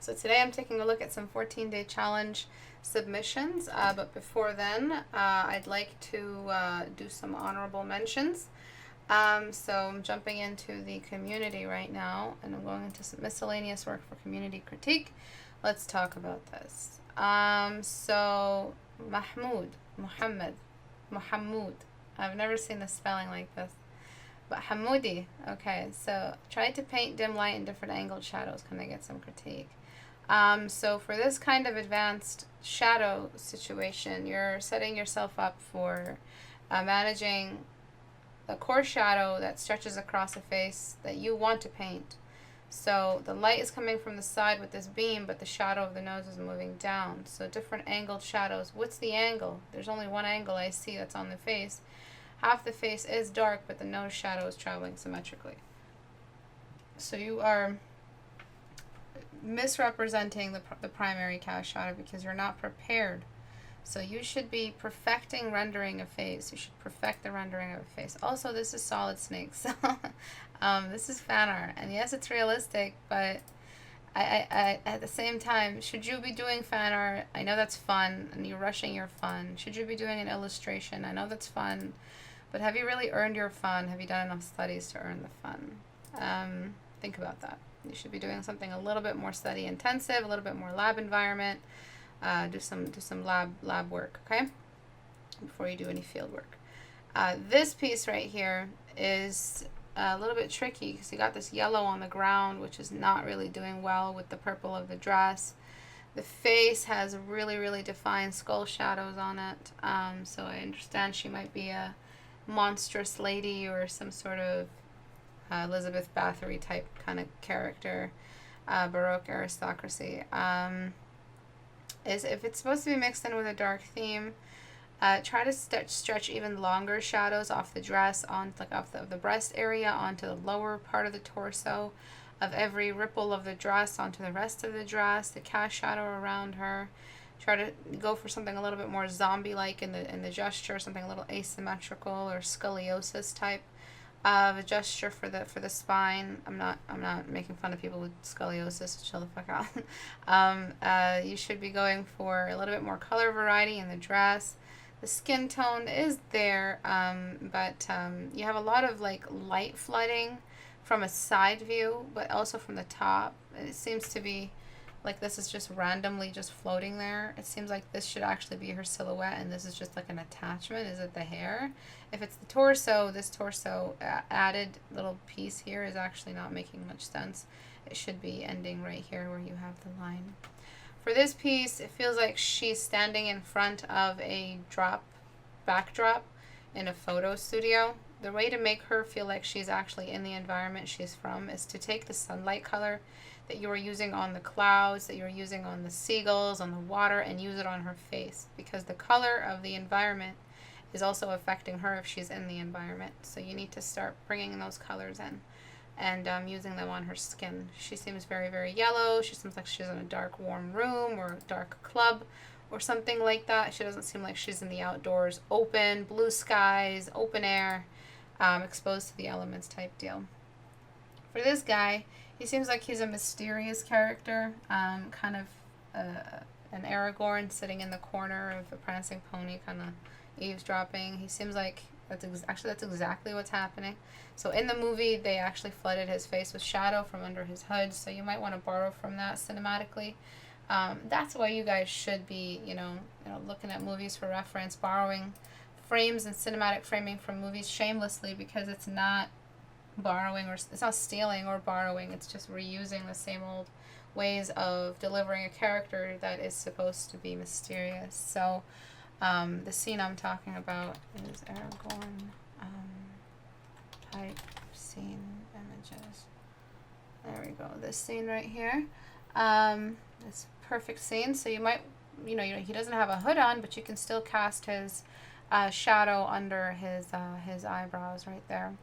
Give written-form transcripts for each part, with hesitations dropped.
So today I'm taking a look at some 14-day challenge submissions, but before then I'd like to do some honorable mentions. So I'm jumping into the community right now, and I'm going into some miscellaneous work for community critique. Let's talk about this. So Muhammad, I've never seen the spelling like this. But Hamoudi, okay, so try to paint dim light and different angled shadows. Can I get some critique? So for this kind of advanced shadow situation, you're setting yourself up for managing a core shadow that stretches across a face that you want to paint. So the light is coming from the side with this beam, but the shadow of the nose is moving down. So different angled shadows. What's the angle? There's only one angle I see that's on the face. Half the face is dark, but the nose shadow is traveling symmetrically. So you are misrepresenting the primary cast shadow because you're not prepared. So you should be perfecting rendering a face. You should perfect the rendering of a face. Also, this is solid snake, so this is fan art. And yes, it's realistic, but I at the same time, should you be doing fan art? I know that's fun, and you're rushing your fun. Should you be doing an illustration? I know that's fun, but have you really earned your fun? Have you done enough studies to earn the fun? Think about that. You should be doing something a little bit more study intensive, a little bit more lab environment. Do some lab work, okay? Before you do any field work. This piece right here is a little bit tricky because you got this yellow on the ground, which is not really doing well with the purple of the dress. The face has really, really defined skull shadows on it. So I understand she might be a monstrous lady or some sort of Elizabeth Bathory type kind of character, Baroque aristocracy. Is if it's supposed to be mixed in with a dark theme, try to stretch even longer shadows off the dress, on like off the breast area onto the lower part of the torso, of every ripple of the dress onto the rest of the dress, the cast shadow around her. Try to go for something a little bit more zombie-like in the gesture, something a little asymmetrical or scoliosis type of a gesture for the spine. I'm not making fun of people with scoliosis. Chill the fuck out. You should be going for a little bit more color variety in the dress. The skin tone is there, but you have a lot of like light flooding from a side view, but also from the top. It seems to be like this is just randomly just floating there. It seems like this should actually be her silhouette, and this is just like an attachment. Is it the hair? If it's the torso, this torso added little piece here is actually not making much sense. It should be ending right here where you have the line. For this piece, it feels like she's standing in front of a backdrop in a photo studio. The way to make her feel like she's actually in the environment she's from is to take the sunlight color that you are using on the clouds, that you're using on the seagulls, on the water, and use it on her face, because the color of the environment is also affecting her if she's in the environment. So you need to start bringing those colors in and using them on her skin. She seems very, very yellow. She seems like she's in a dark, warm room or a dark club or something like that. She doesn't seem like she's in the outdoors, open, blue skies, open air, exposed to the elements type deal. For this guy, he seems like he's a mysterious character, kind of an Aragorn sitting in the corner of a prancing pony, kind of eavesdropping. He seems like that's exactly what's happening. So in the movie, they actually flooded his face with shadow from under his hood, so you might want to borrow from that cinematically. That's why you guys should be, looking at movies for reference, borrowing frames and cinematic framing from movies shamelessly, because it's not borrowing, or it's not stealing or borrowing, it's just reusing the same old ways of delivering a character that is supposed to be mysterious. So the scene I'm talking about is Aragorn type scene images. There we go, this scene right here. This perfect scene. So you might, he doesn't have a hood on, but you can still cast his shadow under his eyebrows right there.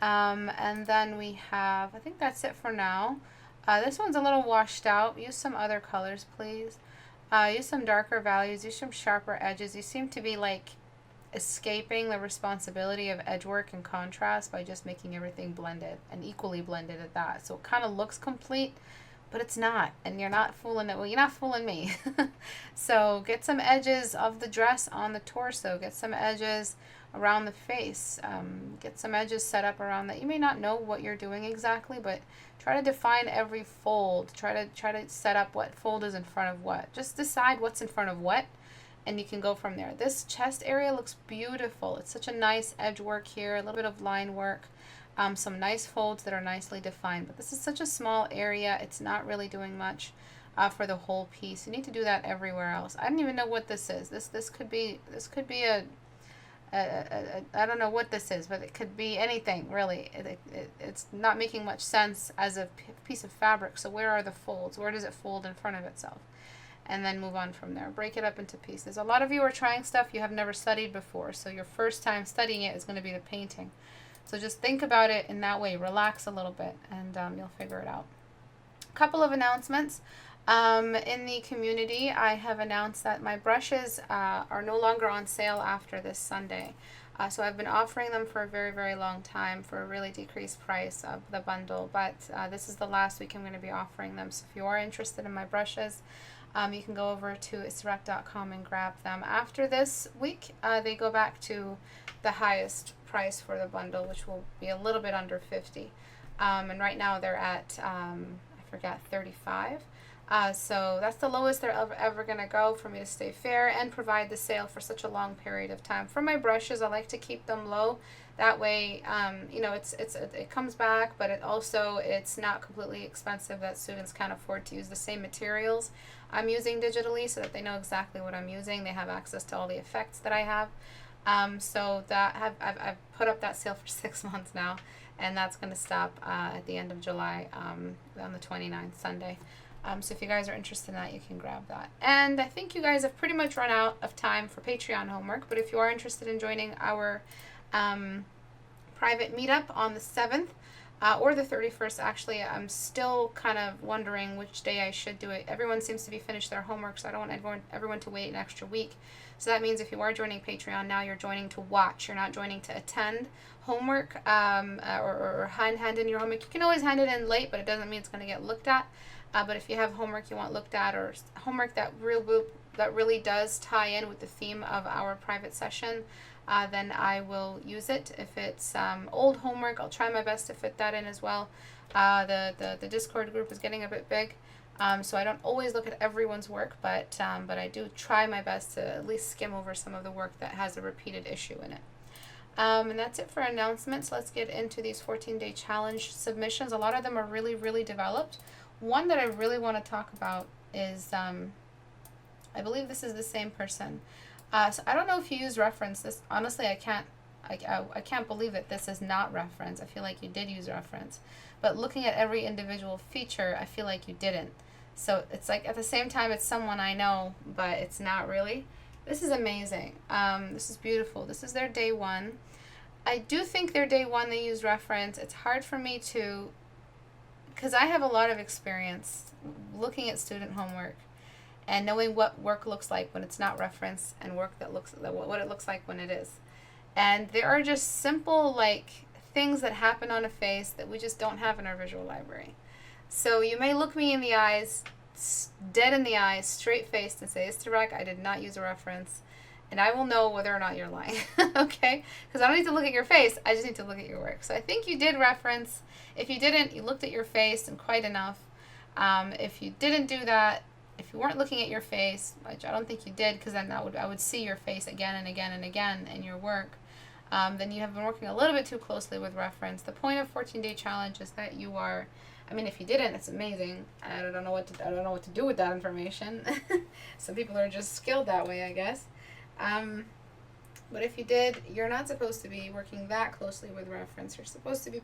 And then we have, I think that's it for now. This one's a little washed out. Use some other colors, please. Use some darker values. Use some sharper edges. You seem to be like escaping the responsibility of edge work and contrast by just making everything blended and equally blended at that. So it kind of looks complete but it's not, and you're not fooling it. Well, you're not fooling me. So get some edges of the dress on the torso. Get some edges around the face. Get some edges set up around that. You may not know what you're doing exactly, but try to define every fold. Try to set up what fold is in front of what. Just decide what's in front of what, and you can go from there. This chest area looks beautiful. It's such a nice edge work here, a little bit of line work. Some nice folds that are nicely defined, but this is such a small area. It's not really doing much for the whole piece. You need to do that everywhere else. I don't even know what this is. This could be a I don't know what this is, but it could be anything really. It's not making much sense as a piece of fabric. So where are the folds? Where does it fold in front of itself? And then move on from there. Break it up into pieces. A lot of you are trying stuff you have never studied before, so your first time studying it is going to be the painting. So just think about it in that way. Relax a little bit, and you'll figure it out. A couple of announcements. In the community, I have announced that my brushes are no longer on sale after this Sunday. So I've been offering them for a very, very long time for a really decreased price of the bundle. But this is the last week I'm going to be offering them. So if you are interested in my brushes, you can go over to istebrak.com and grab them. After this week, they go back to the highest price for the bundle, which will be a little bit under 50. And right now they're at, I forgot, 35. So that's the lowest they're ever going to go for me to stay fair and provide the sale for such a long period of time. For my brushes, I like to keep them low. That way, you know, it comes back, but it's not completely expensive, that students can't afford to use the same materials I'm using digitally, so that they know exactly what I'm using. They have access to all the effects that I have. So that I've put up that sale for 6 months now, and that's going to stop at the end of July, on the 29th, Sunday. So if you guys are interested in that, you can grab that. And I think you guys have pretty much run out of time for Patreon homework, but if you are interested in joining our private meetup on the 7th, or the 31st, actually, I'm still kind of wondering which day I should do it. Everyone seems to be finished their homework, so I don't want everyone to wait an extra week. So that means if you are joining Patreon now, you're joining to watch. You're not joining to attend homework or hand in your homework. You can always hand it in late, but it doesn't mean it's going to get looked at. But if you have homework you want looked at, or homework that really does tie in with the theme of our private session, then I will use it. If it's old homework, I'll try my best to fit that in as well. The Discord group is getting a bit big, so I don't always look at everyone's work, but I do try my best to at least skim over some of the work that has a repeated issue in it. And that's it for announcements. Let's get into these 14-day challenge submissions. A lot of them are really, really developed. One that I really want to talk about is, I believe this is the same person. So I don't know if you use reference. This, honestly, I can't believe that this is not reference. I feel like you did use reference. But looking at every individual feature, I feel like you didn't. So it's like at the same time it's someone I know, but it's not really. This is amazing. This is beautiful. This is their day one. I do think their day one they use reference. It's hard for me to, because I have a lot of experience looking at student homework and knowing what work looks like when it's not reference, and work what it looks like when it is. And there are just simple things that happen on a face that we just don't have in our visual library. So you may look me in the eyes, dead in the eyes, straight faced, and say, Istebrak, I did not use a reference, and I will know whether or not you're lying. Okay? Because I don't need to look at your face, I just need to look at your work. So I think you did reference. If you didn't, you looked at your face, and quite enough. If you didn't do that, if you weren't looking at your face, which I don't think you did, because then I would see your face again and again and again in your work, then you have been working a little bit too closely with reference. The point of 14-day challenge is that you are, I mean, if you didn't, it's amazing. I don't know what to do with that information. Some people are just skilled that way, I guess. But if you did, you're not supposed to be working that closely with reference. You're supposed to be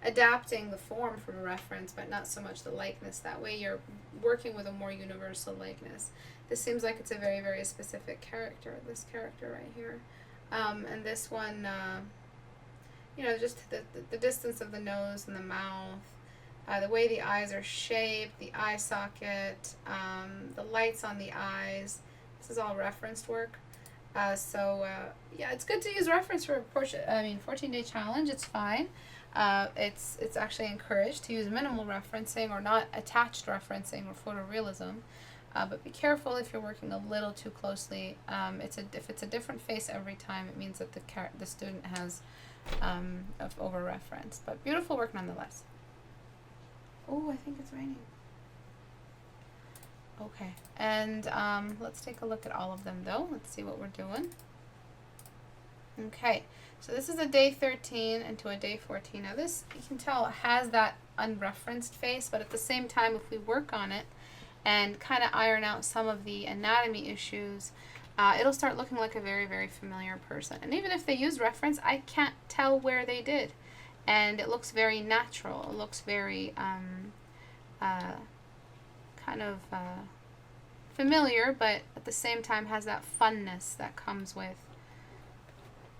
adapting the form from a reference, but not so much the likeness. That way you're working with a more universal likeness. This seems like it's a very, very specific character, this character right here. And this one, you know, just the distance of the nose and the mouth, the way the eyes are shaped, the eye socket, the lights on the eyes. This is all referenced work. Yeah, it's good to use reference for a 14-day challenge. It's fine. It's actually encouraged to use minimal referencing or not attached referencing or photorealism. But be careful if you're working a little too closely. If it's a different face every time, it means that the student has over reference. But beautiful work nonetheless. Oh, I think it's raining. Okay, and let's take a look at all of them though. Let's see what we're doing. Okay, so this is a day 13 into a day 14. Now this, you can tell, has that unreferenced face, but at the same time, if we work on it and kind of iron out some of the anatomy issues, it'll start looking like a very, very familiar person. And even if they use reference, I can't tell where they did. And it looks very natural. It looks very kind of familiar, but at the same time has that funness that comes with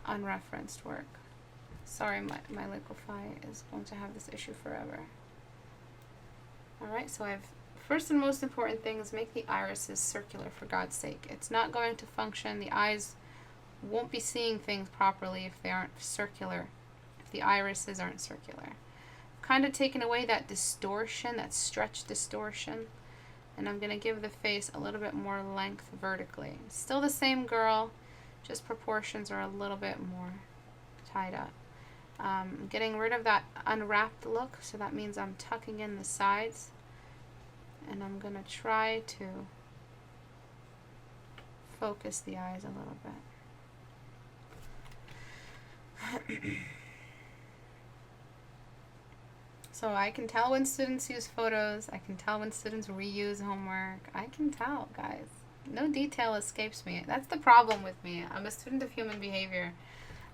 unreferenced work. Sorry, my liquify is going to have this issue forever. Alright, so I've first and most important thing is make the irises circular, for God's sake. It's not going to function. The eyes won't be seeing things properly if they aren't circular, if the irises aren't circular. Kind of taken away that distortion, that stretch distortion, and I'm going to give the face a little bit more length vertically. Still the same girl, just proportions are a little bit more tied up. Getting rid of that unwrapped look, so that means I'm tucking in the sides, and I'm going to try to focus the eyes a little bit. So I can tell when students use photos, I can tell when students reuse homework, I can tell, guys. No detail escapes me. That's the problem with me. I'm a student of human behavior.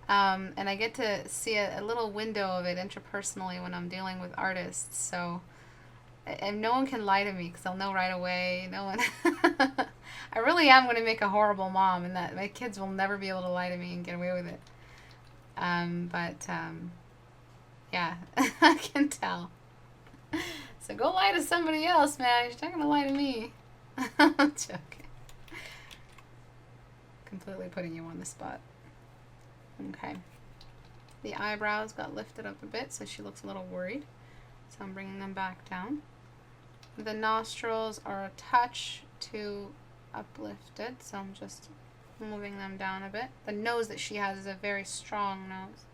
And I get to see a little window of it interpersonally when I'm dealing with artists. So, and no one can lie to me because they'll know right away. No one. I really am going to make a horrible mom, and that my kids will never be able to lie to me and get away with it. Yeah, I can tell. So go lie to somebody else, man. You're not going to lie to me. I'm joking. Completely putting you on the spot. Okay. The eyebrows got lifted up a bit, so she looks a little worried. So I'm bringing them back down. The nostrils are a touch too uplifted, so I'm just moving them down a bit. The nose that she has is a very strong nose.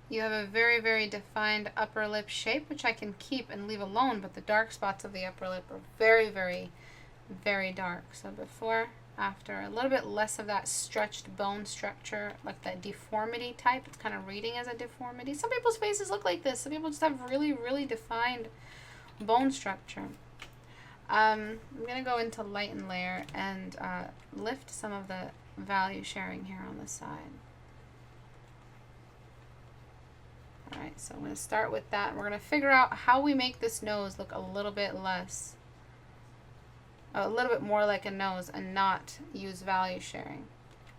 You have a very, very defined upper lip shape, which I can keep and leave alone, but the dark spots of the upper lip are very, very, very dark. So before, after, a little bit less of that stretched bone structure, like that deformity type. It's kind of reading as a deformity. Some people's faces look like this. Some people just have really, really defined bone structure. I'm going to go into light and layer and lift some of the value sharing here on the side. Alright, so I'm going to start with that. We're going to figure out how we make this nose look a little bit less, a little bit more like a nose, and not use value sharing.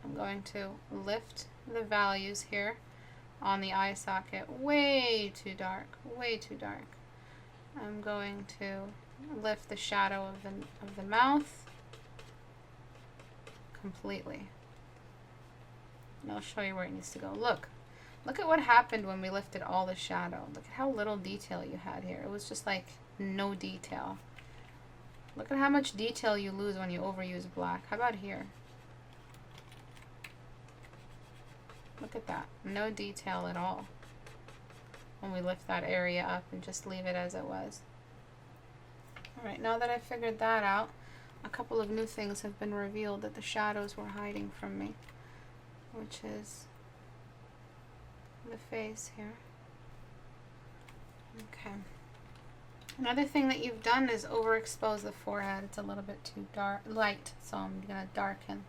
I'm going to lift the values here on the eye socket way too dark, way too dark. I'm going to lift the shadow of the mouth completely. And I'll show you where it needs to go. Look at what happened when we lifted all the shadow. Look at how little detail you had here. It was just like no detail. Look at how much detail you lose when you overuse black. How about here? Look at that. No detail at all when we lift that area up and just leave it as it was. Alright, now that I figured that out, a couple of new things have been revealed that the shadows were hiding from me, which is the face here. Okay. Another thing that you've done is overexpose the forehead. It's a little bit too light, so I'm going to darken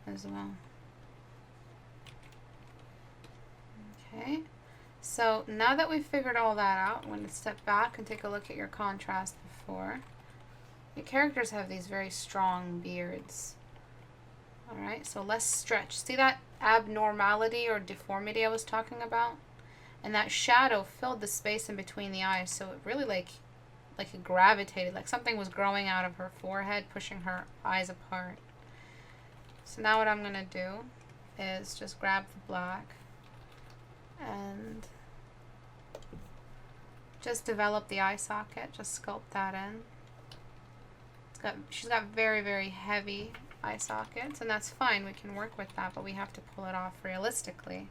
as well. Okay. So now that we've figured all that out, I'm going to step back and take a look at your contrast before. Your characters have these very strong beards. Alright, so less stretch. See that abnormality or deformity I was talking about? And that shadow filled the space in between the eyes, so it really like it gravitated, like something was growing out of her forehead, pushing her eyes apart. So now what I'm going to do is just grab the black and just develop the eye socket, just sculpt that in. She's got very, very heavy eye sockets, and that's fine. We can work with that, but we have to pull it off realistically,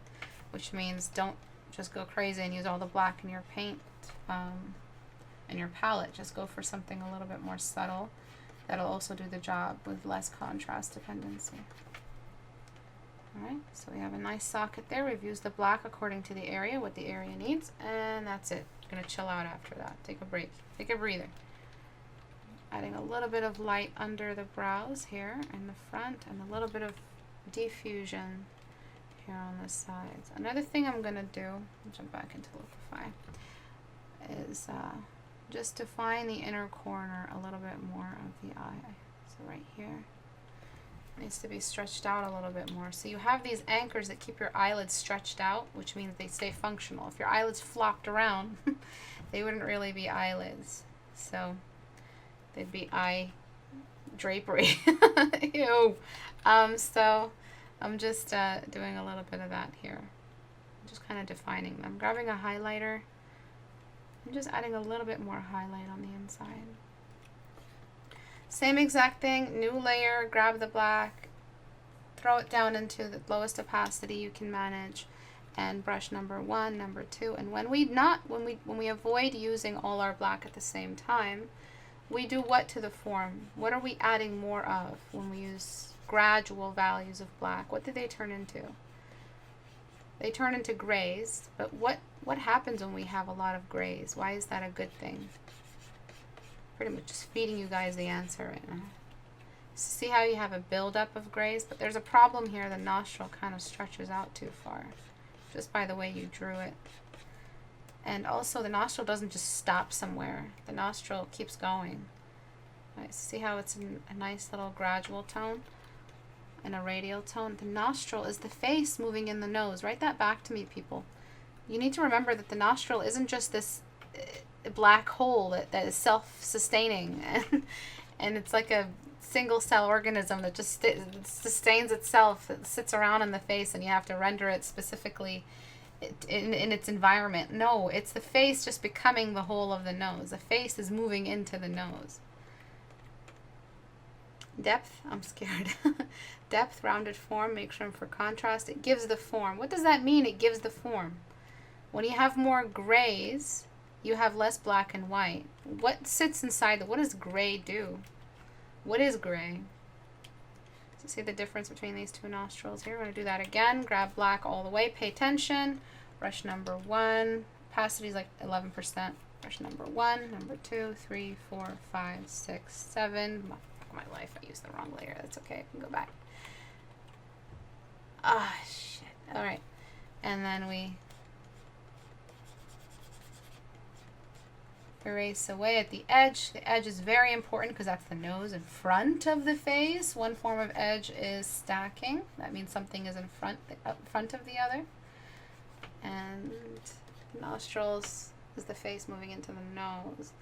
which means don't just go crazy and use all the black in your paint and your palette. Just go for something a little bit more subtle that'll also do the job with less contrast dependency. Alright, so we have a nice socket there. We've used the black according to the area, what the area needs, and that's it. I'm going to chill out after that. Take a break. Take a breather. Adding a little bit of light under the brows here in the front, and a little bit of diffusion here on the sides. Another thing I'm going to do, jump back into Liquify, is just define the inner corner a little bit more of the eye. So right here. Needs to be stretched out a little bit more. So you have these anchors that keep your eyelids stretched out, which means they stay functional. If your eyelids flopped around, they wouldn't really be eyelids. So they'd be eye drapery. Ew. So I'm just doing a little bit of that here. Just kind of defining them. Grabbing a highlighter. I'm just adding a little bit more highlight on the inside. Same exact thing, new layer, grab the black, throw it down into the lowest opacity you can manage, and brush number 1, number 2. And when we avoid using all our black at the same time, we do what to the form? What are we adding more of when we use gradual values of black? What do they turn into? They turn into grays, but what happens when we have a lot of grays? Why is that a good thing? Pretty much just feeding you guys the answer right now. See how you have a buildup of grays? But there's a problem here. The nostril kind of stretches out too far, just by the way you drew it. And also the nostril doesn't just stop somewhere. The nostril keeps going. Right, see how it's a nice little gradual tone and a radial tone? The nostril is the face moving in the nose. Write that back to me, people. You need to remember that the nostril isn't just this black hole that is self-sustaining, and it's like a single cell organism that just sustains itself. It sits around in the face, and you have to render it specifically in its environment. No, it's the face just becoming the whole of the nose. The face is moving into the nose. Depth, I'm scared. Depth, rounded form, make room for contrast. It gives the form. What does that mean? It gives the form. When you have more grays, you have less black and white. What sits inside what does gray do? What is gray? So see the difference between these two nostrils here? We're going to do that again. Grab black all the way. Pay attention. Brush number 1. Opacity is like 11%. Brush number 1, number 2, 3, 4, 5, 6, 7. My life, I used the wrong layer. That's okay. I can go back. Ah, shit. All right. And then we erase away at the edge. The edge is very important because that's the nose in front of the face. One form of edge is stacking. That means something is in front of the other. And nostrils is the face moving into the nose.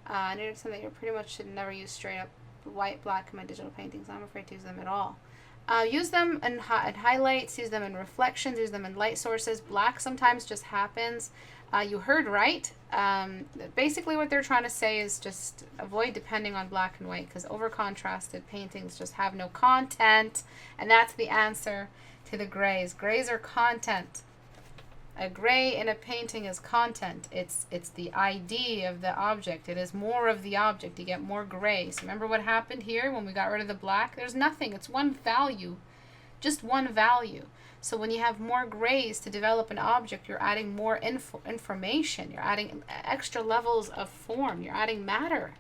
I noticed something you pretty much should never use straight up white, black in my digital paintings. I'm afraid to use them at all. Use them in highlights, use them in reflections, use them in light sources. Black sometimes just happens. You heard right. Basically what they're trying to say is just avoid depending on black and white, because over-contrasted paintings just have no content, and that's the answer to the grays. Grays are content. A gray in a painting is content. It's the ID of the object. It is more of the object. You get more gray. So remember what happened here when we got rid of the black? There's nothing. It's one value. Just one value. So when you have more grays to develop an object, you're adding more information. You're adding extra levels of form. You're adding matter.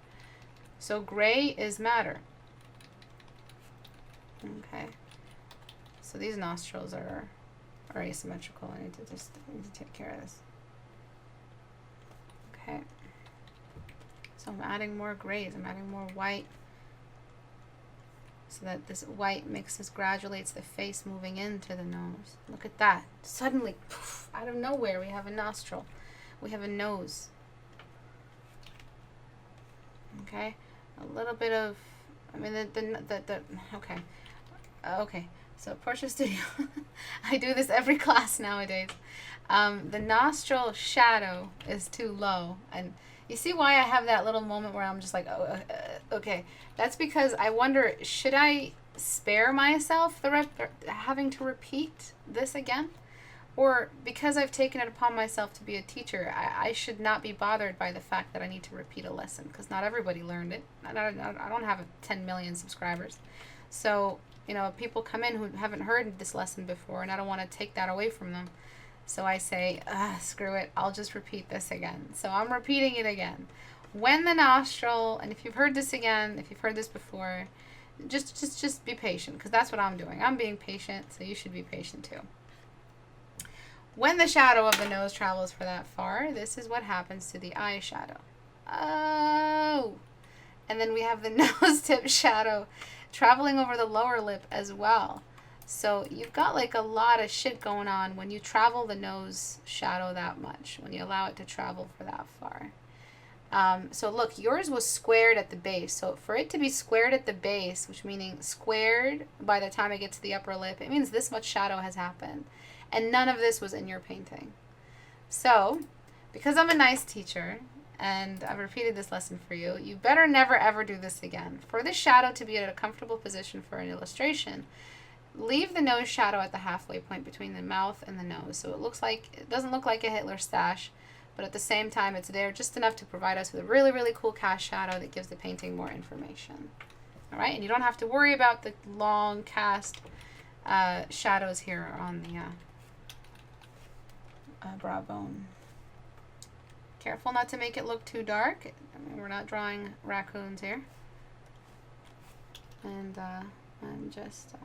So gray is matter. Okay. So these nostrils are asymmetrical. I need to take care of this. Okay. So I'm adding more grays. I'm adding more white, so that this white mixes gradually. It's the face moving into the nose. Look at that. Suddenly, poof, out of nowhere, we have a nostril. We have a nose. Okay. A little bit of, I mean, okay. Okay. So Portrait Studio, I do this every class nowadays. The nostril shadow is too low. And you see why I have that little moment where I'm just like, oh, okay. That's because I wonder, should I spare myself the having to repeat this again? Or because I've taken it upon myself to be a teacher, I should not be bothered by the fact that I need to repeat a lesson, because not everybody learned it. I don't have 10 million subscribers. So, you know, people come in who haven't heard this lesson before, and I don't want to take that away from them. So I say, screw it, I'll just repeat this again. So I'm repeating it again. When the nostril, and if you've heard this again, if you've heard this before, just be patient, because that's what I'm doing. I'm being patient, so you should be patient too. When the shadow of the nose travels for that far, this is what happens to the eye shadow. Oh! And then we have the nose tip shadow traveling over the lower lip as well. So you've got like a lot of shit going on when you travel the nose shadow that much, when you allow it to travel for that far. So look, yours was squared at the base. So for it to be squared at the base, which meaning squared by the time it gets to the upper lip, it means this much shadow has happened. And none of this was in your painting. So, because I'm a nice teacher, and I've repeated this lesson for you, you better never ever do this again. For this shadow to be at a comfortable position for an illustration, leave the nose shadow at the halfway point between the mouth and the nose. So it doesn't look like a Hitler stash, but at the same time it's there just enough to provide us with a really, really cool cast shadow that gives the painting more information. All right, and you don't have to worry about the long cast shadows here on the brow bone. Careful not to make it look too dark. I mean, we're not drawing raccoons here. And I'm just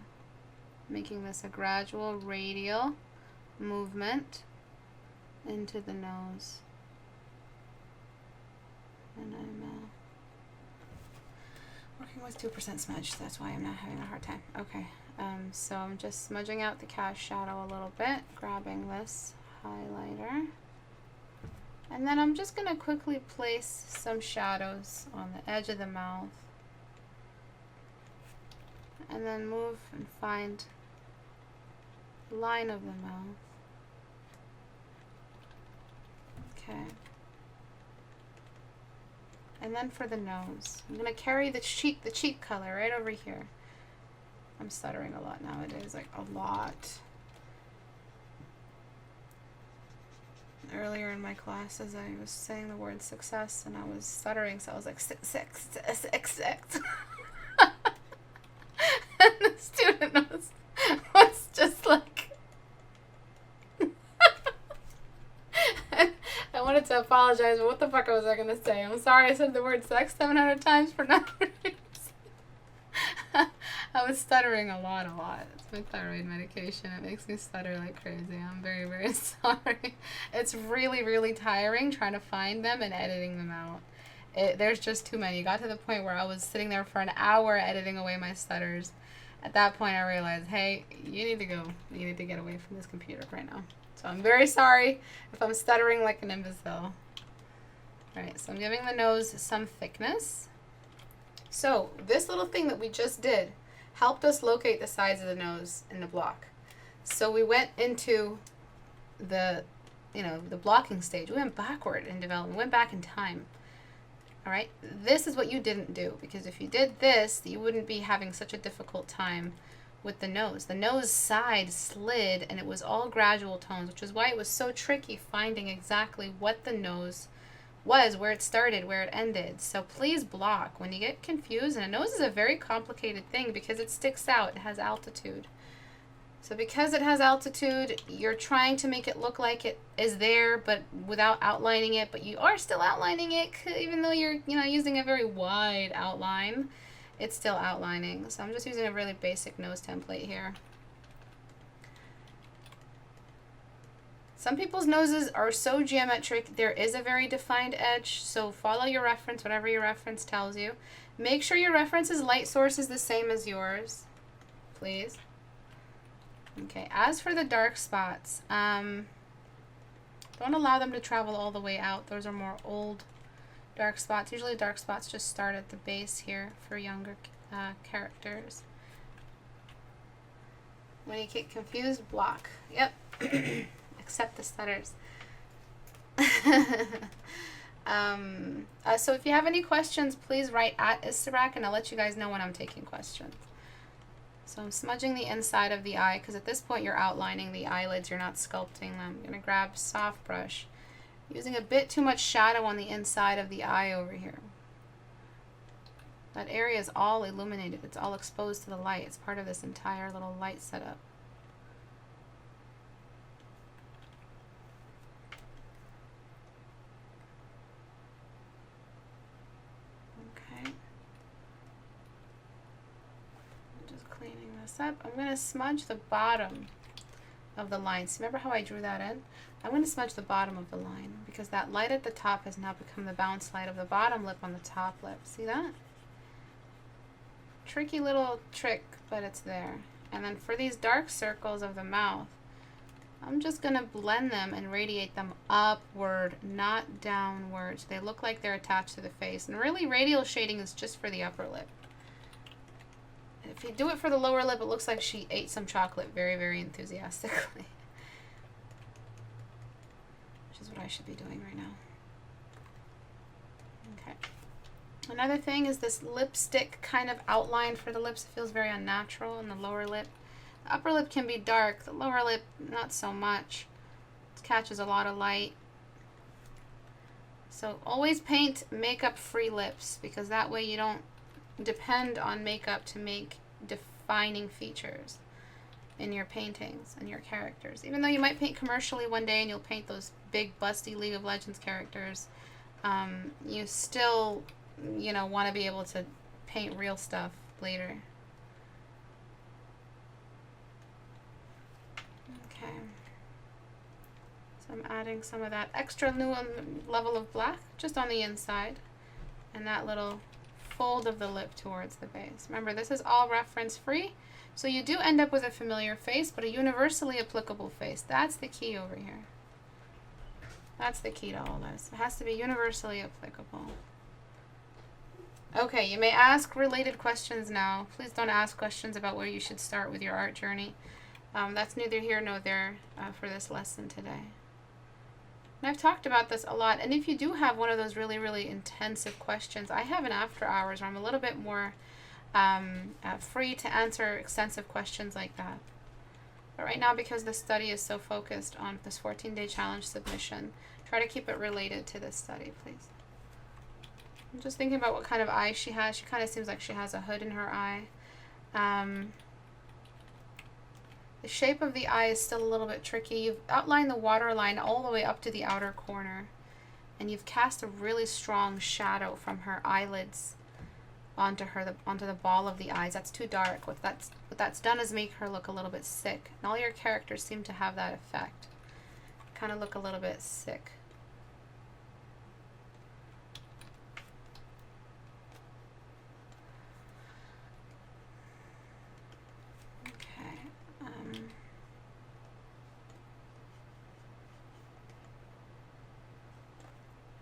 making this a gradual radial movement into the nose. And I'm working with 2% smudge. That's why I'm not having a hard time. Okay. So I'm just smudging out the cast shadow a little bit, grabbing this highlighter. And then I'm just going to quickly place some shadows on the edge of the mouth. And then move and find the line of the mouth. Okay. And then for the nose, I'm going to carry the cheek color right over here. I'm stuttering a lot nowadays, like a lot. Earlier in my classes, I was saying the word success, and I was stuttering, so I was like, sex. And the student was just like, I wanted to apologize, but what the fuck was I going to say? I'm sorry I said the word sex 700 times for no reason. I was stuttering a lot. It's my thyroid medication. It makes me stutter like crazy. I'm very, very sorry. It's really, really tiring trying to find them and editing them out. There's just too many. It got to the point where I was sitting there for an hour editing away my stutters. At that point, I realized, hey, you need to go. You need to get away from this computer right now. So I'm very sorry if I'm stuttering like an imbecile. All right, so I'm giving the nose some thickness. So this little thing that we just did helped us locate the sides of the nose in the block. So we went into the blocking stage. We went backward in development. We went back in time. All right. This is what you didn't do, because if you did this, you wouldn't be having such a difficult time with the nose. The nose side slid, and it was all gradual tones, which is why it was so tricky finding exactly what the nose was, where it started, where it ended. So please block when you get confused. And a nose is a very complicated thing because it sticks out. It has altitude. So because it has altitude, you're trying to make it look like it is there, but without outlining it. But you are still outlining it, even though you're using a very wide outline. It's still outlining. So I'm just using a really basic nose template here. Some people's noses are so geometric, there is a very defined edge, so follow your reference, whatever your reference tells you. Make sure your reference's light source is the same as yours, please. Okay, as for the dark spots, don't allow them to travel all the way out. Those are more old dark spots. Usually dark spots just start at the base here for younger characters. When you get confused, block. Yep. Accept the stutters. So if you have any questions, please write at Istebrak, and I'll let you guys know when I'm taking questions. So I'm smudging the inside of the eye, because at this point you're outlining the eyelids, you're not sculpting them. I'm going to grab soft brush, using a bit too much shadow on the inside of the eye over here. That area is all illuminated. It's all exposed to the light. It's part of this entire little light setup. Okay. I'm just cleaning this up. I'm going to smudge the bottom of the line. So remember how I drew that in? I'm going to smudge the bottom of the line, because that light at the top has now become the bounce light of the bottom lip on the top lip. See that? Tricky little trick, but it's there. And then for these dark circles of the mouth, I'm just going to blend them and radiate them upward, not downwards. They look like they're attached to the face. And really, radial shading is just for the upper lip. If you do it for the lower lip, it looks like she ate some chocolate very, very enthusiastically. Which is what I should be doing right now. Okay. Another thing is this lipstick kind of outline for the lips. It feels very unnatural in the lower lip. The upper lip can be dark. The lower lip, not so much. It catches a lot of light. So always paint makeup-free lips, because that way you don't depend on makeup to make defining features in your paintings and your characters. Even though you might paint commercially one day and you'll paint those big busty League of Legends characters, you still, you know, want to be able to paint real stuff later. Okay. So I'm adding some of that extra new level of black just on the inside, and that little fold of the lip towards the base. Remember, this is all reference free, so you do end up with a familiar face, but a universally applicable face. That's the key over here. That's the key to all this. It has to be universally applicable. Okay, you may ask related questions now. Please don't ask questions about where you should start with your art journey. That's neither here nor there for this lesson today. And I've talked about this a lot, and if you do have one of those really, really intensive questions, I have an after hours where I'm a little bit more free to answer extensive questions like that. But right now, because the study is so focused on this 14-day challenge submission, try to keep it related to this study, please. I'm just thinking about what kind of eye she has. She kind of seems like she has a hood in her eye. The shape of the eye is still a little bit tricky. You've outlined the waterline all the way up to the outer corner, and you've cast a really strong shadow from her eyelids onto the ball of the eyes. That's too dark. What that's done is make her look a little bit sick. And all your characters seem to have that effect. Kind of look a little bit sick.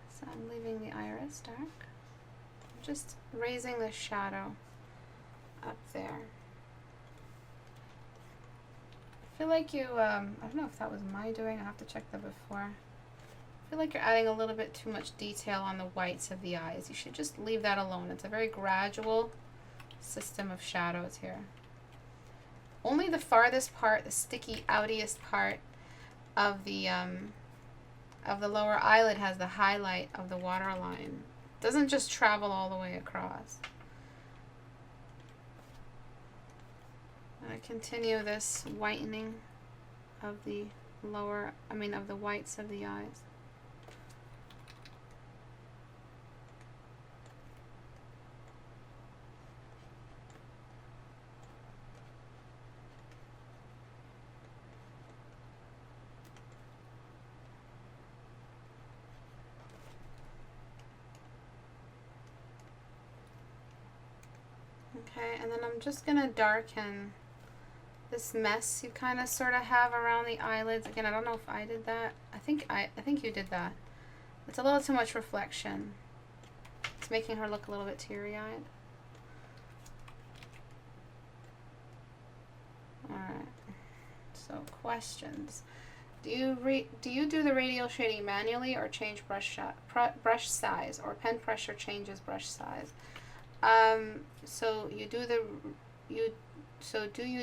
So I'm leaving the iris dark. I'm just raising the shadow up there. I feel like you, I don't know if that was my doing, I have to check that before. I feel like you're adding a little bit too much detail on the whites of the eyes. You should just leave that alone. It's a very gradual system of shadows here. Only the farthest part, the sticky, outiest part of the lower eyelid has the highlight of the waterline. It doesn't just travel all the way across. I'm going to continue this whitening of the of the whites of the eyes. Okay, and then I'm just going to darken this mess you kind of sort of have around the eyelids. Again, I don't know if I did that. I think you did that. It's a little too much reflection. It's making her look a little bit teary-eyed. Alright. So questions. Do you do the radial shading manually or change brush size, or pen pressure changes brush size? So do you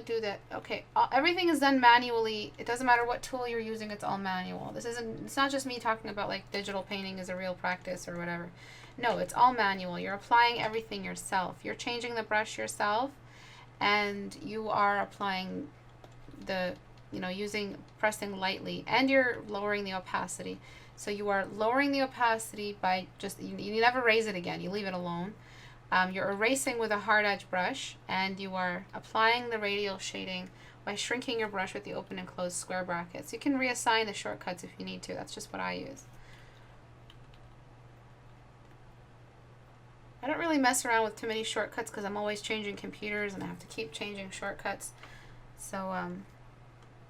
do that? Okay, everything is done manually. It doesn't matter what tool you're using, it's all manual. It's not just me talking about like digital painting is a real practice or whatever. No, it's all manual. You're applying everything yourself. You're changing the brush yourself, and you are applying the, pressing lightly, and you're lowering the opacity. So you are lowering the opacity by just, you never raise it again, you leave it alone. You're erasing with a hard edge brush, and you are applying the radial shading by shrinking your brush with the open and closed square brackets. You can reassign the shortcuts if you need to. That's just what I use. I don't really mess around with too many shortcuts because I'm always changing computers and I have to keep changing shortcuts. So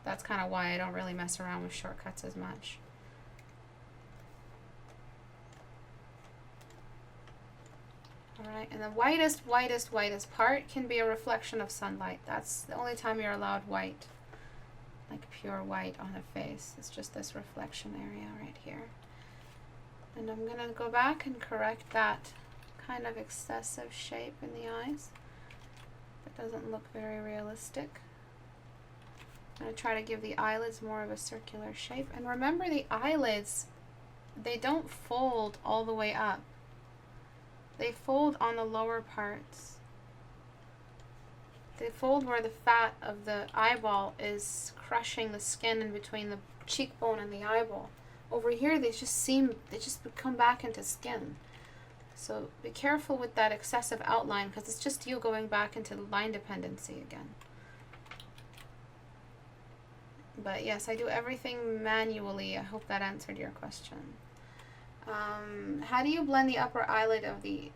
that's kind of why I don't really mess around with shortcuts as much. Alright, and the whitest part can be a reflection of sunlight. That's the only time you're allowed white, like pure white on a face. It's just this reflection area right here. And I'm going to go back and correct that kind of excessive shape in the eyes. It doesn't look very realistic. I'm going to try to give the eyelids more of a circular shape. And remember, the eyelids, they don't fold all the way up. They fold on the lower parts. They fold where the fat of the eyeball is crushing the skin in between the cheekbone and the eyeball. Over here, they just come back into skin. So be careful with that excessive outline, because it's just you going back into line dependency again. But yes, I do everything manually. I hope that answered your question. How do you blend the upper eyelid of the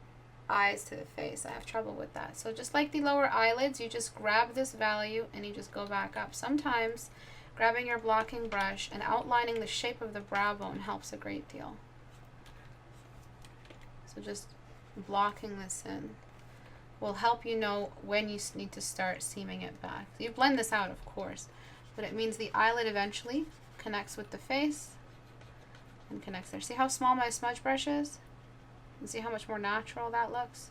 eyes to the face? I have trouble with that. So just like the lower eyelids, you just grab this value and you just go back up. Sometimes grabbing your blocking brush and outlining the shape of the brow bone helps a great deal. So just blocking this in will help you know when you need to start seaming it back. So you blend this out, of course, but it means the eyelid eventually connects with the face and connects there. See how small my smudge brush is? And see how much more natural that looks?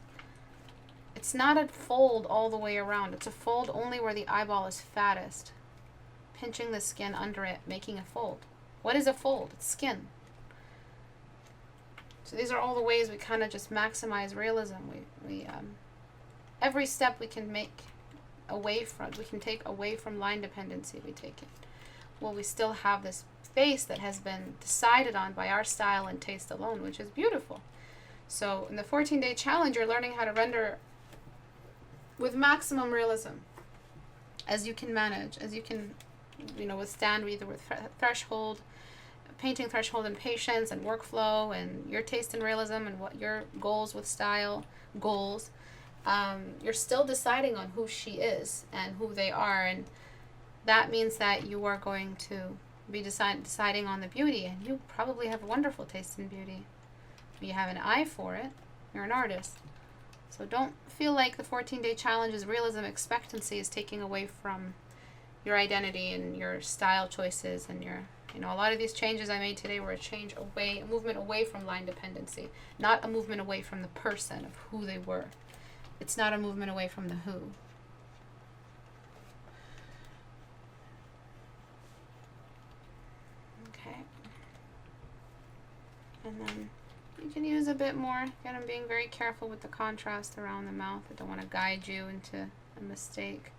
It's not a fold all the way around. It's a fold only where the eyeball is fattest. Pinching the skin under it, making a fold. What is a fold? It's skin. So these are all the ways we kind of just maximize realism. Every step we can make away from, we can take away from line dependency, we take it. Well, we still have this face that has been decided on by our style and taste alone, which is beautiful. So in the 14-day challenge, you're learning how to render with maximum realism, as you can manage, as you can, withstand either with threshold, painting threshold and patience and workflow and your taste in realism and what your goals with style goals. You're still deciding on who she is and who they are, and that means that you are going to be deciding on the beauty, and you probably have a wonderful taste in beauty. You have an eye for it. You're an artist. So don't feel like the 14-day challenge's realism expectancy is taking away from your identity and your style choices and your, a lot of these changes I made today were a movement away from line dependency, not a movement away from the person of who they were. It's not a movement away from the who. Okay. And then you can use a bit more. Again, I'm being very careful with the contrast around the mouth. I don't want to guide you into a mistake.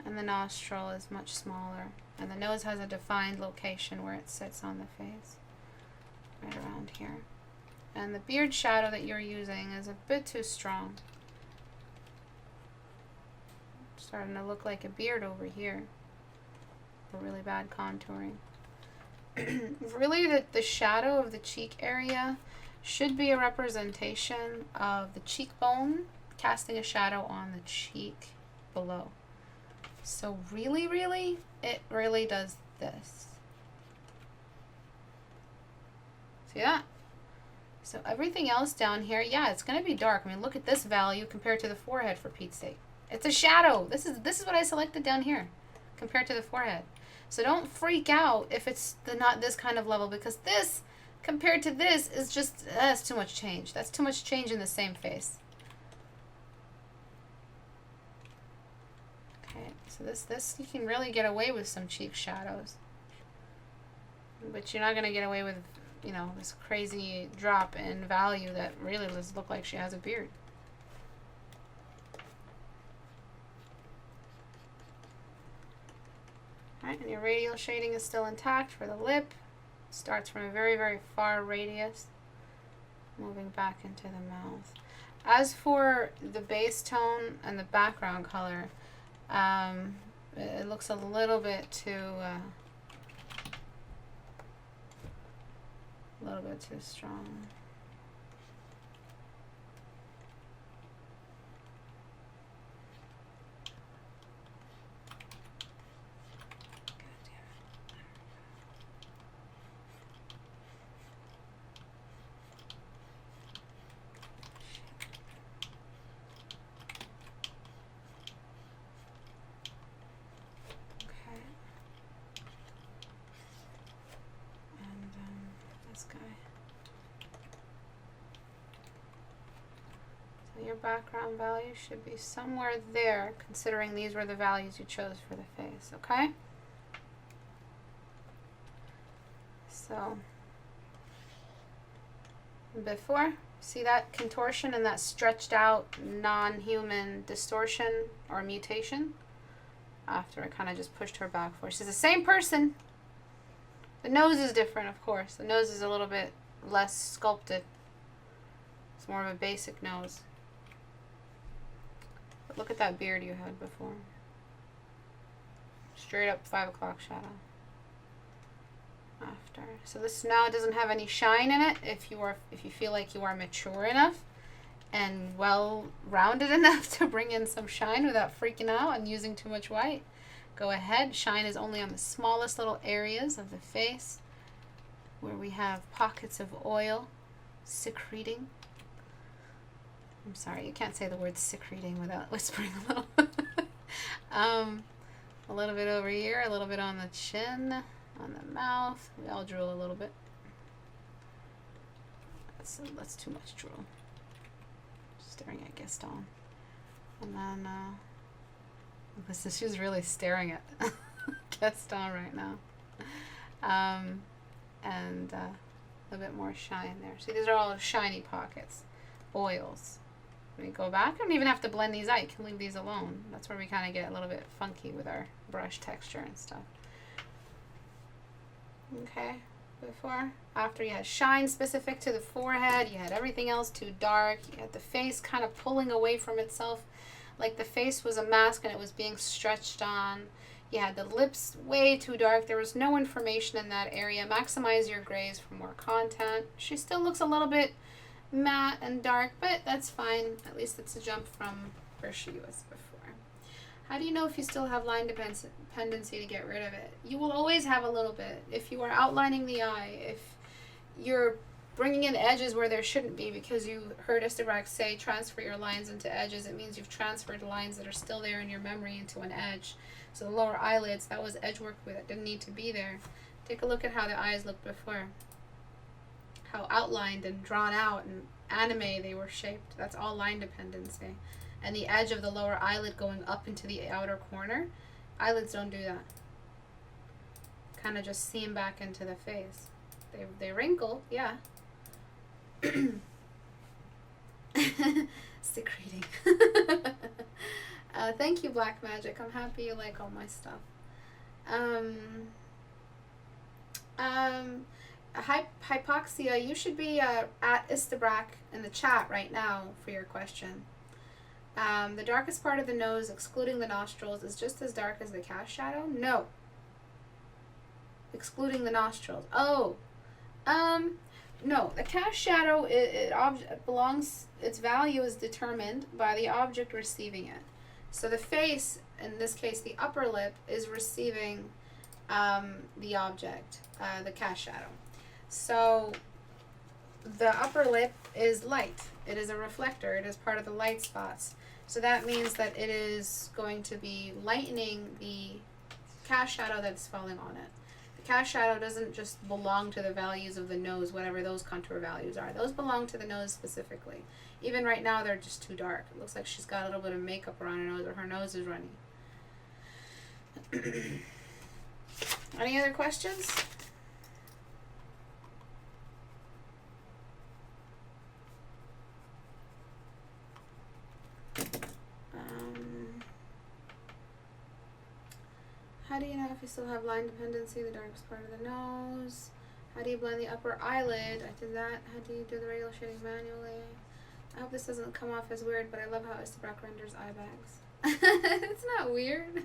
And the nostril is much smaller. And the nose has a defined location where it sits on the face. Right around here. And the beard shadow that you're using is a bit too strong. Starting to look like a beard over here. A really bad contouring. Really, the shadow of the cheek area should be a representation of the cheekbone, casting a shadow on the cheek below. So really, it really does this. See that? So everything else down here, yeah, it's going to be dark. I mean, look at this value compared to the forehead, for Pete's sake. It's a shadow. This is what I selected down here. compared to the forehead. So don't freak out if it's not this kind of level, because this compared to this is just, that's too much change. That's too much change in the same face. Okay, so this you can really get away with some cheek shadows. But you're not going to get away with, you know, this crazy drop in value that really does look like she has a beard. Alright, and your radial shading is still intact for the lip. Starts from a very, very far radius, moving back into the mouth. As for the base tone and the background color, it looks a little bit too strong. Your background value should be somewhere there, considering these were the values you chose for the face, okay? So, before, see that contortion and that stretched out non-human distortion or mutation? After I kind of just pushed her back forward. She's the same person. The nose is different, of course. The nose is a little bit less sculpted. It's more of a basic nose. But look at that beard you had before. Straight up 5 o'clock shadow. After. So this now doesn't have any shine in it. If you feel like you are mature enough and well-rounded enough to bring in some shine without freaking out and using too much white, go ahead. Shine is only on the smallest little areas of the face where we have pockets of oil secreting. I'm sorry, you can't say the word secreting without whispering a little. A little bit over here, a little bit on the chin, on the mouth. We all drool a little bit. That's too much drool. Staring at Gaston. And then, she's really staring at Gaston right now. And a little bit more shine there. See, these are all shiny pockets. Oils. When we go back, I don't even have to blend these out. You can leave these alone. That's where we kind of get a little bit funky with our brush texture and stuff. Okay, before, after, you had shine specific to the forehead, you had everything else too dark, you had the face kind of pulling away from itself, like the face was a mask and it was being stretched on. You had the lips way too dark, there was no information in that area. Maximize your grays for more content. She still looks a little bit matte and dark, but that's fine. At least it's a jump from where she was before. How do you know if you still have line dependency to get rid of it? You will always have a little bit. If you are outlining the eye, if you're bringing in edges where there shouldn't be, because you heard Istebrak say transfer your lines into edges, it means you've transferred lines that are still there in your memory into an edge. So the lower eyelids, that was edge work that didn't need to be there. Take a look at how the eyes looked before. How outlined and drawn out and anime they were shaped. That's all line dependency. And the edge of the lower eyelid going up into the outer corner, eyelids don't do that. Kind of just seam back into the face. They wrinkle, yeah. Secreting. Thank you, Black Magic. I'm happy you like all my stuff. Hypoxia, you should be at Istebrak in the chat right now for your question. The darkest part of the nose, excluding the nostrils, is just as dark as the cast shadow? No. Excluding the nostrils. Oh. No. The cast shadow, its value is determined by the object receiving it. So the face, in this case the upper lip, is receiving the object, the cast shadow. So the upper lip is light. It is a reflector. It is part of the light spots. So that means that it is going to be lightening the cast shadow that's falling on it. The cast shadow doesn't just belong to the values of the nose, whatever those contour values are. Those belong to the nose specifically. Even right now, they're just too dark. It looks like she's got a little bit of makeup around her nose, or her nose is runny. Any other questions? How do you know if you still have line dependency, the darkest part of the nose? How do you blend the upper eyelid? I did that. How do you do the radial shading manually? I hope this doesn't come off as weird, but I love how Istebrak renders eye bags. It's not weird.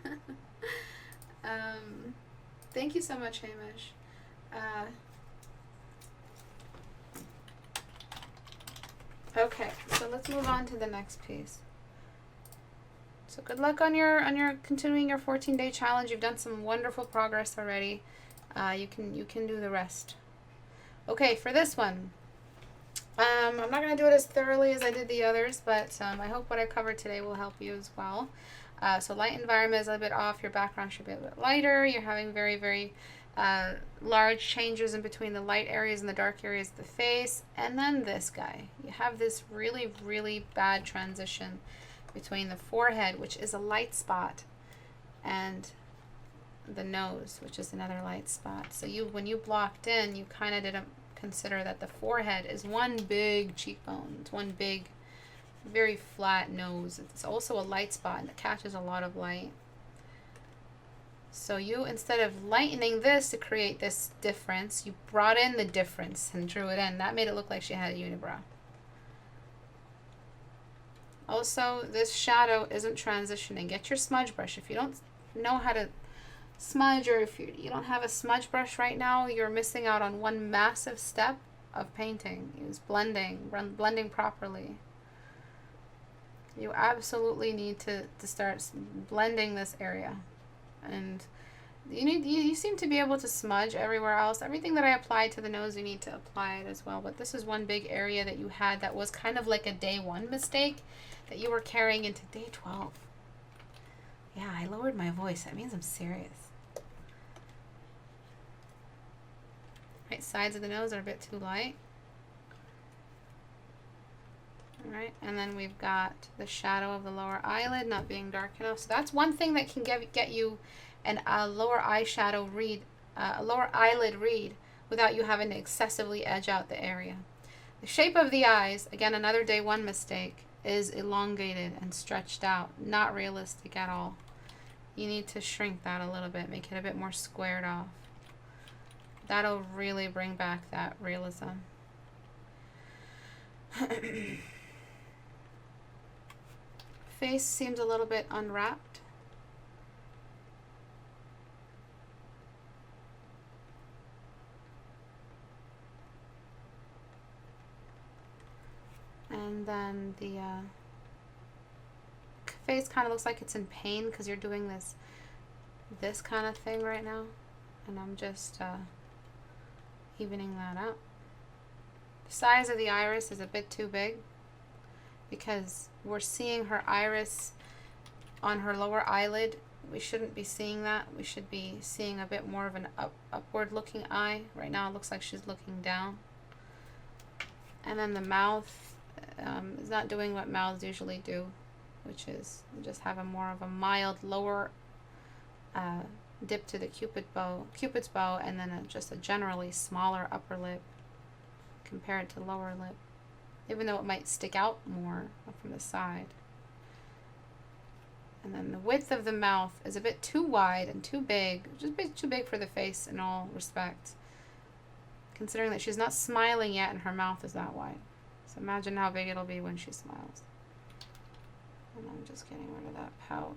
Thank you so much, Hamish. Okay, so let's move on to the next piece. So good luck on your continuing your 14-day challenge. You've done some wonderful progress already. You can do the rest. Okay, for this one, I'm not going to do it as thoroughly as I did the others, but I hope what I covered today will help you as well. So light environment is a bit off. Your background should be a bit lighter. You're having very, very large changes in between the light areas and the dark areas of the face. And then this guy. You have this really, really bad transition between the forehead, which is a light spot, and the nose, which is another light spot. So when you blocked in, you kind of didn't consider that the forehead is one big cheekbone. It's one big, very flat nose. It's also a light spot, and it catches a lot of light. So you, instead of lightening this to create this difference, you brought in the difference and drew it in. That made it look like she had a unibrow. Also, this shadow isn't transitioning. Get your smudge brush. If you don't know how to smudge, or if you don't have a smudge brush right now, you're missing out on one massive step of painting. Is blending properly. You absolutely need to start blending this area. And you seem to be able to smudge everywhere else. Everything that I applied to the nose, you need to apply it as well. But this is one big area that you had that was kind of like a day 1 mistake that you were carrying into day 12. Yeah, I lowered my voice. That means I'm serious. Right, sides of the nose are a bit too light. Alright, and then we've got the shadow of the lower eyelid not being dark enough. So that's one thing that can get you a lower eyeshadow read, a lower eyelid read, without you having to excessively edge out the area. The shape of the eyes, again, another day 1 mistake, is elongated and stretched out. Not realistic at all. You need to shrink that a little bit, make it a bit more squared off. That'll really bring back that realism. Face seems a little bit unwrapped. And then the face kind of looks like it's in pain because you're doing this kind of thing right now. And I'm just evening that out. The size of the iris is a bit too big because we're seeing her iris on her lower eyelid. We shouldn't be seeing that. We should be seeing a bit more of an upward looking eye. Right now it looks like she's looking down. And then the mouth is not doing what mouths usually do, which is just have a more of a mild lower dip to the cupid's bow, and then just a generally smaller upper lip compared to lower lip, even though it might stick out more from the side. And then the width of the mouth is a bit too wide and too big, just a bit too big for the face in all respects, considering that she's not smiling yet and her mouth is that wide. So imagine how big it'll be when she smiles. And I'm just getting rid of that pout.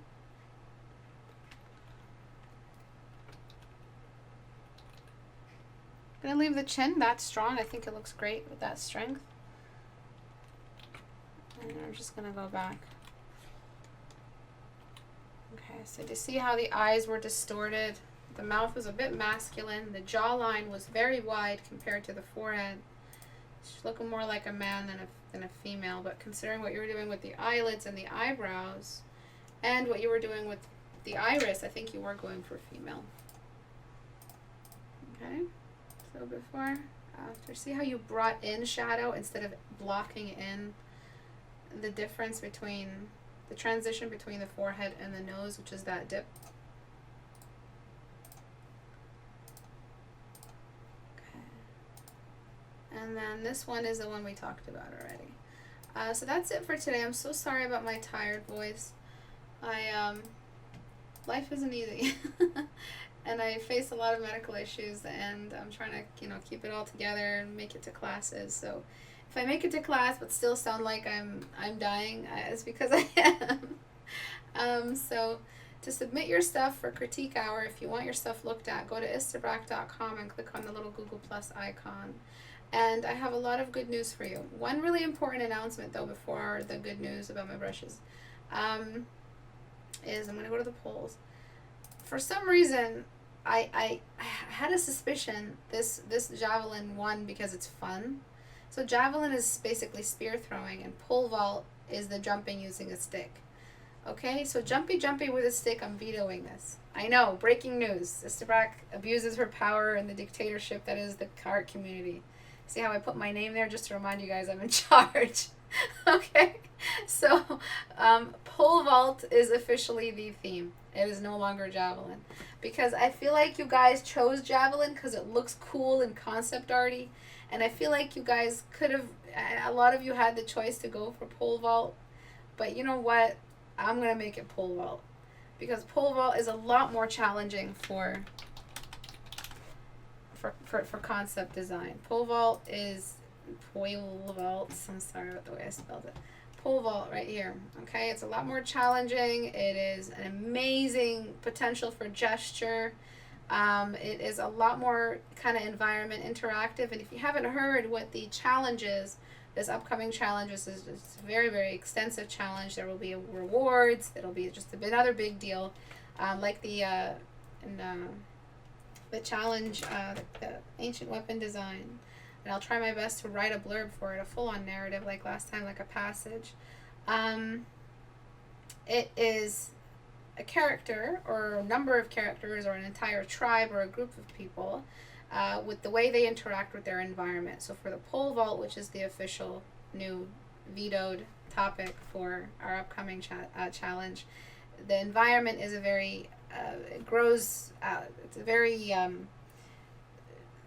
I'm going to leave the chin that strong. I think it looks great with that strength. And I'm just going to go back. Okay, so do you see how the eyes were distorted? The mouth was a bit masculine. The jawline was very wide compared to the forehead. She's looking more like a man than a female. But considering what you were doing with the eyelids and the eyebrows, and what you were doing with the iris, I think you were going for female. Okay, so before, after, see how you brought in shadow instead of blocking in the difference between the transition between the forehead and the nose, which is that dip. Okay. And then this one is the one we talked about already. So that's it for today. I'm so sorry about my tired voice. Life isn't easy. And I face a lot of medical issues, and I'm trying to, keep it all together and make it to classes. So if I make it to class but still sound like I'm dying, it's because I am. So to submit your stuff for Critique Hour, if you want your stuff looked at, go to istebrak.com and click on the little Google Plus icon. And I have a lot of good news for you. One really important announcement, though, before the good news about my brushes, is I'm going to go to the polls. For some reason, I had a suspicion this javelin won because it's fun. So javelin is basically spear throwing, and pole vault is the jumping using a stick. Okay, so jumpy with a stick, I'm vetoing this. I know, breaking news. Istebrak abuses her power in the dictatorship that is the art community. See how I put my name there just to remind you guys I'm in charge. Okay, so pole vault is officially the theme. It is no longer javelin. Because I feel like you guys chose javelin because it looks cool and concept arty. And I feel like you guys could have, a lot of you had the choice to go for pole vault. But you know what? I'm going to make it pole vault. Because pole vault is a lot more challenging for concept design. Pole vault is pole vault. I'm sorry about the way I spelled it. Pole vault right here. Okay, it's a lot more challenging. It is an amazing potential for gesture. It is a lot more kind of environment interactive. And if you haven't heard what the challenge is, this upcoming challenge is a very, very extensive challenge. There will be rewards. It'll be just another big deal, like the challenge, the ancient weapon design. And I'll try my best to write a blurb for it, a full-on narrative like last time, like a passage. It is a character or a number of characters or an entire tribe or a group of people with the way they interact with their environment. So for the pole vault, which is the official new vetoed topic for our upcoming challenge, the environment is a very, it grows, it's a very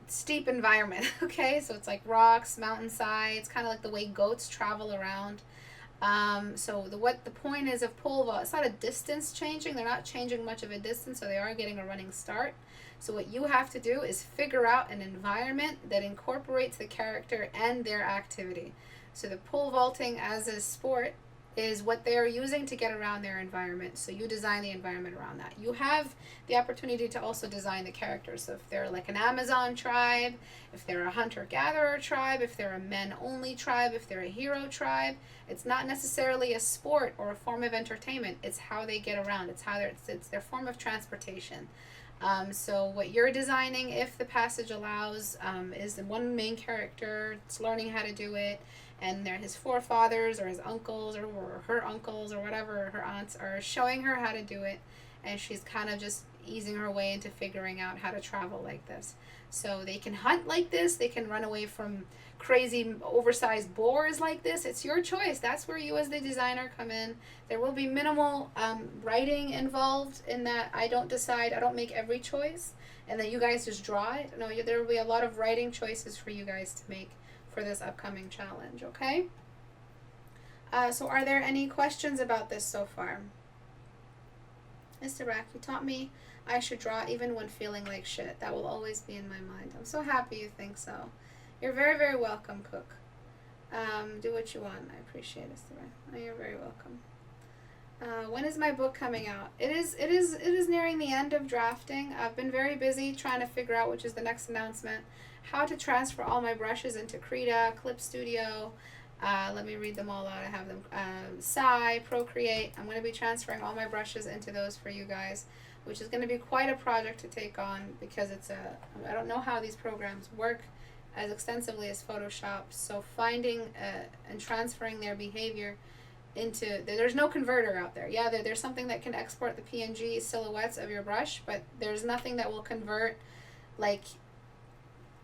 steep environment, okay? So it's like rocks, mountainsides, kind of like the way goats travel around. So what the point is of pole vault, it's not a distance changing. They're not changing much of a distance, so they are getting a running start. So what you have to do is figure out an environment that incorporates the character and their activity. So the pole vaulting as a sport is what they are using to get around their environment. So you design the environment around that. You have the opportunity to also design the characters. So if they're like an Amazon tribe, if they're a hunter-gatherer tribe, if they're a men-only tribe, if they're a hero tribe, it's not necessarily a sport or a form of entertainment. It's how they get around. It's how it's their form of transportation. So what you're designing, if the passage allows, is the one main character. It's learning how to do it. And they're his forefathers or his uncles or her uncles or whatever, her aunts are showing her how to do it. And she's kind of just easing her way into figuring out how to travel like this. So they can hunt like this. They can run away from crazy oversized boars like this. It's your choice. That's where you as the designer come in. There will be minimal writing involved in that. I don't decide. I don't make every choice. And then you guys just draw it. No, there will be a lot of writing choices for you guys to make for this upcoming challenge, okay? So are there any questions about this so far? Istebrak, you taught me I should draw even when feeling like shit. That will always be in my mind. I'm so happy you think so. You're very, very welcome, Cook. Do what you want. I appreciate it, Istebrak. Oh, you're very welcome. When is my book coming out? It is nearing the end of drafting. I've been very busy trying to figure out which is the next announcement. How to transfer all my brushes into Krita, Clip Studio. Let me read them all out. I have them. Psy, Procreate. I'm going to be transferring all my brushes into those for you guys, which is going to be quite a project to take on because I don't know how these programs work as extensively as Photoshop. So finding and transferring their behavior into, there's no converter out there. Yeah, there's something that can export the PNG silhouettes of your brush, but there's nothing that will convert like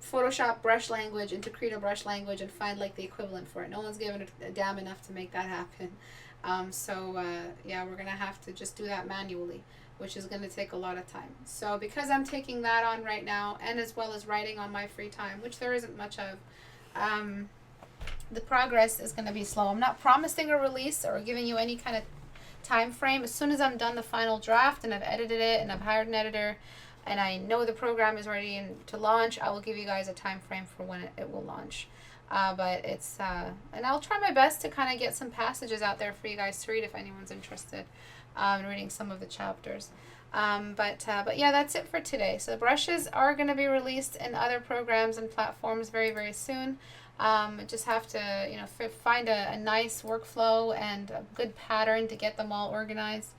Photoshop brush language into Krita brush language and find like the equivalent for it. No one's given a damn enough to make that happen. Yeah, we're going to have to just do that manually, which is going to take a lot of time. So because I'm taking that on right now, and as well as writing on my free time, which there isn't much of, the progress is going to be slow. I'm not promising a release or giving you any kind of time frame. As soon as I'm done the final draft and I've edited it and I've hired an editor and I know the program is ready to launch, I will give you guys a time frame for when it will launch. But it's, and I'll try my best to kind of get some passages out there for you guys to read if anyone's interested in reading some of the chapters. But yeah, that's it for today. So the brushes are going to be released in other programs and platforms very, very soon. Just have to, you know, find a nice workflow and a good pattern to get them all organized.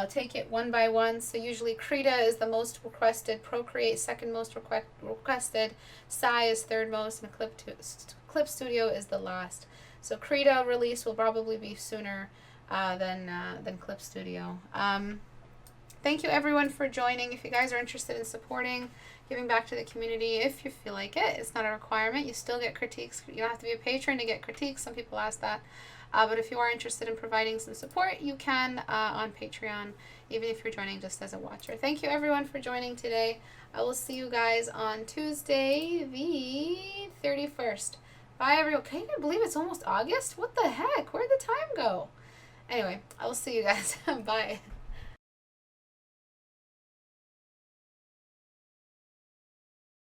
Take it one by one. So usually Krita is the most requested, Procreate second most requested, Sai is third most, and Clip Studio is the last. So Krita release will probably be sooner than Clip Studio. Thank you everyone for joining. If you guys are interested in supporting, giving back to the community, if you feel like it, it's not a requirement. You still get critiques. You don't have to be a patron to get critiques. Some people ask that. But if you are interested in providing some support, you can on Patreon, even if you're joining just as a watcher. Thank you everyone for joining today. I will see you guys on Tuesday, the 31st. Bye everyone. Can you believe it's almost August? What the heck? Where'd the time go? Anyway, I will see you guys. Bye.